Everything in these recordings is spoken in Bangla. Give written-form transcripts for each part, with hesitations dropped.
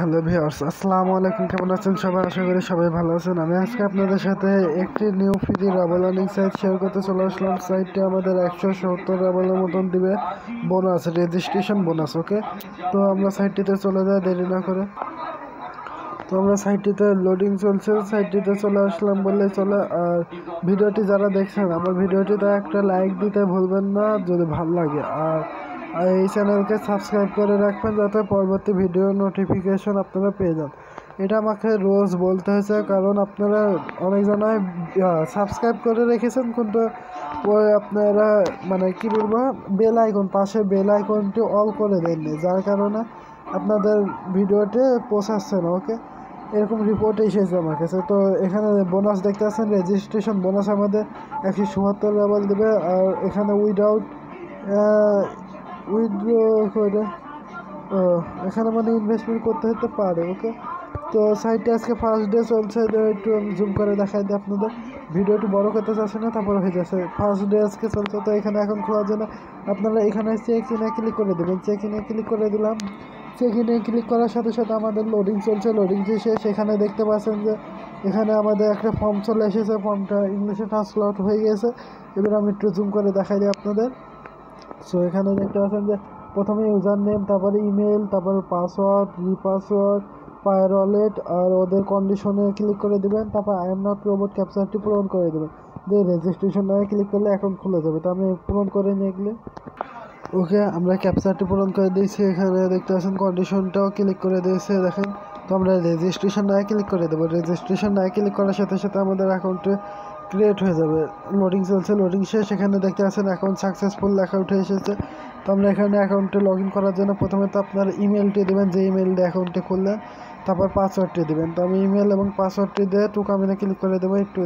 হ্যালো ভিউয়ার্স, আসসালামু আলাইকুম। কেমন আছেন সবাই? আশা করি সবাই ভালো আছেন। আমি আজকে আপনাদের সাথে একটি নিউ ফ্রি রাবাল আর্নিং সাইট শেয়ার করতে চলে আসলাম। সাইটটি আমাদের 170 রাবালের মতন দিবে বোনাস, রেজিস্ট্রেশন বোনাস। ওকে, তো আমরা সাইটটিতে চলে যাই দেরি না করে। তো আমরা সাইটটিতে লোডিং চলছে, সাইটটিতে চলে আসলাম বললেই চলে। আর ভিডিওটি যারা দেখছেন আমার ভিডিওটিতে একটা লাইক দিতে ভুলবেন না যদি ভালো লাগে। আর এই চ্যানেলকে সাবস্ক্রাইব করে রাখবেন যাতে পরবর্তী ভিডিও নোটিফিকেশন আপনারা পেয়ে যান। এটা আমাকে রোজ বলতে হয়েছে, কারণ আপনারা অনেকজনাই সাবস্ক্রাইব করে রেখেছেন, কিন্তু ওই আপনারা মানে কী বলবো, বেল আইকন, পাশে বেল আইকনটি অল করে দেননি, যার কারণে আপনাদের ভিডিওতে পৌঁছাচ্ছে না। ওকে, এরকম রিপোর্ট এসেছে আমার কাছে। তো এখানে বোনাস দেখতে পাচ্ছেন, রেজিস্ট্রেশন বোনাস আমাদের 174 লেভেল দেবে। আর এখানে উইদাউট উইথড্র করে এখানে মানে ইনভেস্টমেন্ট করতে হতে পারে। ওকে, তো সাইটে আজকে ফার্স্ট ডে চলছে, একটু আমি জুম করে দেখাই দিই আপনাদের। ভিডিওটি বড় করতে চাচ্ছে না, তারপরে হয়ে যাচ্ছে। ফার্স্ট ডে আজকে চলছে, তো এখানে এখন খোলার জন্য আপনারা এখানে চেক ইনে ক্লিক করে দেবেন। চেক ইনে ক্লিক করে দিলাম। চেক ইনে ক্লিক করার সাথে সাথে আমাদের লোডিং চলছে। লোডিং শেষে সেখানে দেখতে পাচ্ছেন যে এখানে আমাদের একটা ফর্ম চলে এসেছে, ফর্মটা ইংলিশে ট্রান্সলেট হয়ে গিয়েছে। এবার আমি একটু জুম করে দেখাই দিই আপনাদের। সো এখানে দেখতে পাচ্ছেন যে প্রথমে ইউজার নেম, তারপরে ইমেল, তারপরে পাসওয়ার্ড, রিপাসওয়ার্ড, পায়ার ওয়ালেট, আর ওদের কন্ডিশনে ক্লিক করে দেবেন। তারপর আই এম নট রোবট ক্যাপচারটি পূরণ করে দেবেন। দিয়ে রেজিস্ট্রেশন নয় ক্লিক করলে অ্যাকাউন্ট খুলে যাবে। তো আমি পূরণ করে নিয়ে গেলে ওকে, আমরা ক্যাপচারটি পূরণ করে দিয়েছি। এখানে দেখতে পাচ্ছেন কন্ডিশনটাও ক্লিক করে দিয়েছে, দেখেন। তো আমরা রেজিস্ট্রেশন নয় ক্লিক করে দেবো। রেজিস্ট্রেশন নয় ক্লিক করার সাথে সাথে আমাদের অ্যাকাউন্টে ক্রিয়েট হয়ে যাবে। লোডিং চলছে, লোডিং শেষ। এখানে দেখতে পাচ্ছেন অ্যাকাউন্ট সাকসেসফুল লেখা উঠে এসেছে। তো আমরা এখানে অ্যাকাউন্টে লগ ইন করার জন্য প্রথমে তো আপনার ইমেলটি দেবেন, যে ইমেল দিয়ে অ্যাকাউন্টে খুললেন, তারপর পাসওয়ার্ডটি দেবেন। তো আমি ইমেল এবং পাসওয়ার্ডটি দিয়ে টুকামিনে ক্লিক করে দেবো। একটু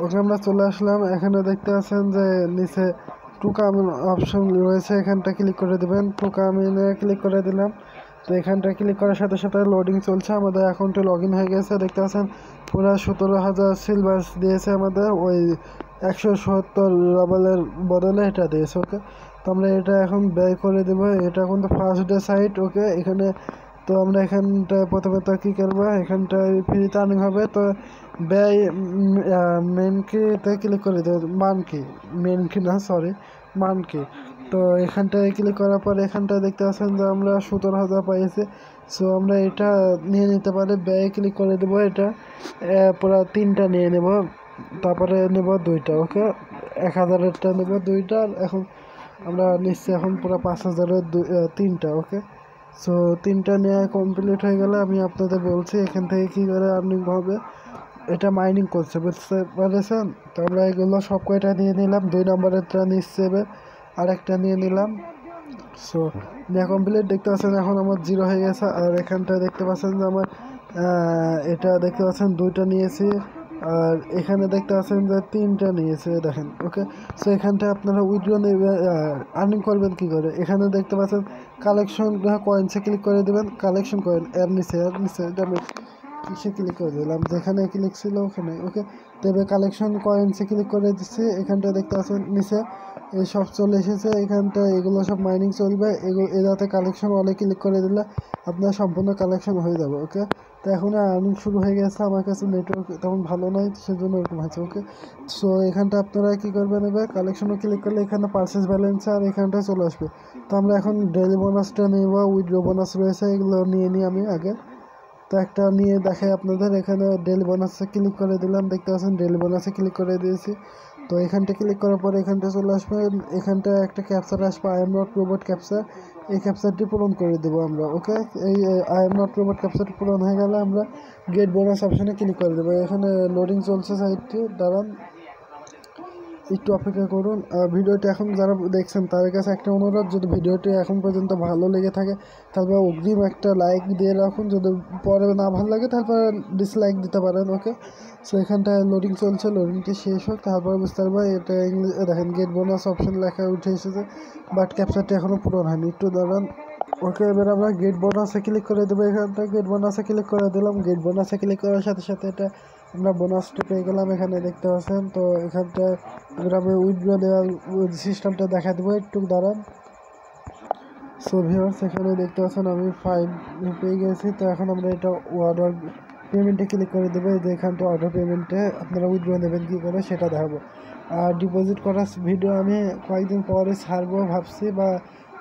ওকে, আমরা চলে আসলাম। এখানে দেখতে পাচ্ছেন যে নিচে টুকামিন অপশন রয়েছে, এখানটা ক্লিক করে দেবেন। টুকামিনে ক্লিক করে দিলাম। তো এখানটা ক্লিক করার সাথে সাথে লোডিং চলছে। আমাদের অ্যাকাউন্টে লগ ইন হয়ে গেছে। দেখতে পাচ্ছেন পুরো 17,000 সিলভার দিয়েছে আমাদের, ওই 170 রাবালের বদলে এটা দিয়েছে। ওকে, তো আমরা এটা এখন ব্যয় করে দেবো। এটা কিন্তু ফার্স্ট ডে সাইট। ওকে, এখানে তো আমরা এখানটায় প্রথমে তো কী করবো, এখানটায় ফ্রিতে আর্নিং হবে। তো ব্যয় মেন কিতে ক্লিক করে দেবো। মান কি, মেন কি না, সরি, মান কি। তো এখানটায় ক্লিক করার পর এখানটায় দেখতে পাচ্ছেন যে আমরা 17,000 পাইছি। সো আমরা এটা নিয়ে নিতে পারি। ব্যয় ক্লিক করে দেবো। এটা পুরো 3টা নিয়ে নেব, তারপরে নেব 2টা। ওকে, 1,000-এরটা নেব 2টা। এখন আমরা নিচ্ছি এখন পুরো 5,000-এর 3টা। ওকে, সো 3টা নেওয়া কমপ্লিট হয়ে গেলে আমি আপনাদের বলছি এখান থেকে কী করে আর্নিং হবে। এটা মাইনিং করছে, বুঝতে পেরেছেন? তো আমরা এগুলো সব কয়টা নিয়ে নিলাম। 2 নম্বরেরটা নিচ্ছে, আর একটা নিয়ে নিলাম। সো নেওয়া কমপ্লিট। দেখতে পাচ্ছেন এখন আমার 0 হয়ে গেছে। আর এখানটায় দেখতে পাচ্ছেন যে আমার এটা দেখতে পাচ্ছেন 2টা নিয়েছি। আর এখানে দেখতে পাচ্ছেন যে 3টা নিয়েছে, দেখেন। ওকে, সো এখানটায় আপনারা উইথড্র নেবেন, আর্নিং করবেন কী করে। এখানে দেখতে পাচ্ছেন কালেকশন কয়েন্সে ক্লিক করে দেবেন। কালেকশন কয়েন এর নিচে এটা আমি কিসে ক্লিক করে দিলাম, যেখানে ক্লিক ছিল ওখানে। ওকে, তবে কালেকশন কয়েন্সে ক্লিক করে দিচ্ছি। এখানটা দেখতে পাচ্ছেন নিচে এই সব চলে এসেছে। এখানটা এগুলো সব মাইনিং চলবে। এটাতে কালেকশন ওয়ালে ক্লিক করে দিলে আপনার সম্পূর্ণ কালেকশন হয়ে যাবে। ওকে, তো এখন আর্নিং শুরু হয়ে গেছে। আমার কাছে নেটওয়ার্ক তেমন ভালো নয়, সেজন্য এরকম হয়েছে। ওকে, সো এখানটা আপনারা কী করবেন, এবার কালেকশনে ক্লিক করলে এখানে পারচেস ব্যালেন্স আর এখানটা চলে আসবে। তো আমরা এখন ডেইলি বোনাসটা নেব, উইথড্র বোনাস রয়েছে, এগুলো নিয়ে নিই আমি আগে। তো একটা নিয়ে দেখাই আপনাদের। এখানে ডেইলি বোনাসে ক্লিক করে দিলাম। দেখতে পাচ্ছেন ডেইলি বোনাসে ক্লিক করে দিয়েছি। তো এখানটা ক্লিক করার পরে এখানটা চলে আসবে। এখানটা একটা ক্যাপচার আসবে, I am not robot capture. এই ক্যাপচারটি পূরণ করে দেবো আমরা। ওকে, এই আই এম নট রোবট ক্যাপচারটি পূরণ হয়ে গেলে আমরা গেট বোনাস অপশানে ক্লিক করে দেবো। এখানে লোডিং চলছে সাইটটি, দাঁড়ান একটু অপেক্ষা করুন। ভিডিওটি এখন যারা দেখছেন তাদের কাছে একটা অনুরোধ, যদি ভিডিওটি এখন পর্যন্ত ভালো লেগে থাকে তারপর অগ্রিম একটা লাইক দিয়ে রাখুন। যদি পরে না ভালো লাগে তারপর ডিসলাইক দিতে পারেন। ওকে, সো এখানটায় লোডিং চলছে, লোডিংটি শেষ হোক, তারপর বুঝতে পারবো। এটা ইংলিশ দেখেন গেট বোনাস অপশন লেখা উঠে এসেছে, বাট ক্যাপচারটি এখনও পূরণ হয়নি, একটু দাঁড়ান। ওকে, এবার আমরা গেট বোনাসে ক্লিক করে দেবো। এখানটা গেট বোনাসে ক্লিক করে দিলাম। গেট বোনাসে ক্লিক করার সাথে সাথে এটা আমরা বোনাসটি পেয়ে গেলাম, এখানে দেখতে পাচ্ছেন। তো এখানটায় এবার আমি উইথড্র দেওয়ার সিস্টেমটা দেখা দেবো, একটু দাঁড়ান। সো ভিউয়ার্স এখানে দেখতে পাচ্ছেন আমি 5 পেয়ে গেছি। তো এখন আমরা এটা অর্ডার পেমেন্টে ক্লিক করে দেবো। এই যে এখানটা অর্ডার পেমেন্টে আপনারা উইথড্র নেবেন কী করে সেটা দেখাবো। আর ডিপোজিট করার ভিডিও আমি কয়েকদিন পরে ছাড়বো ভাবছি, বা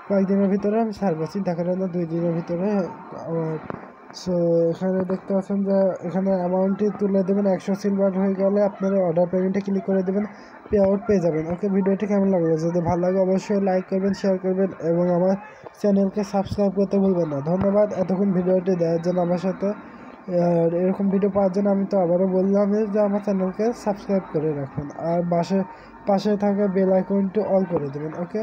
কয়েকদিনের ভিতরে আমি ছাড়বো, চিন্তা করেন না, 2 দিনের ভিতরে। সো এখানে দেখতে পাচ্ছেন যে এখানে অ্যামাউন্টটি তুলে দেবেন। 100 সিলভার হয়ে গেলে আপনারা অর্ডার পেমেন্টে ক্লিক করে দেবেন, পে আউট পেয়ে যাবেন। ওকে, ভিডিওটি কেমন লাগলো? যদি ভালো লাগে অবশ্যই লাইক করবেন, শেয়ার করবেন এবং আমার চ্যানেলকে সাবস্ক্রাইব করতে ভুলবেন না। ধন্যবাদ এতক্ষণ ভিডিওটি দেওয়ার জন্য আমার সাথে। আর এরকম ভিডিও পাওয়ার জন্য আমি তো আবারও বললাম যে আমার চ্যানেলকে সাবস্ক্রাইব করে রাখুন আর পাশে থাকা বেল আইকনটি অল করে দেবেন। ওকে,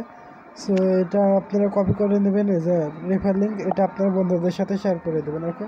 সো এটা আপনারা কপি করে নেবেন, এই যে রেফার লিঙ্ক, এটা আপনার বন্ধুদের সাথে শেয়ার করে দেবেন। ওকে।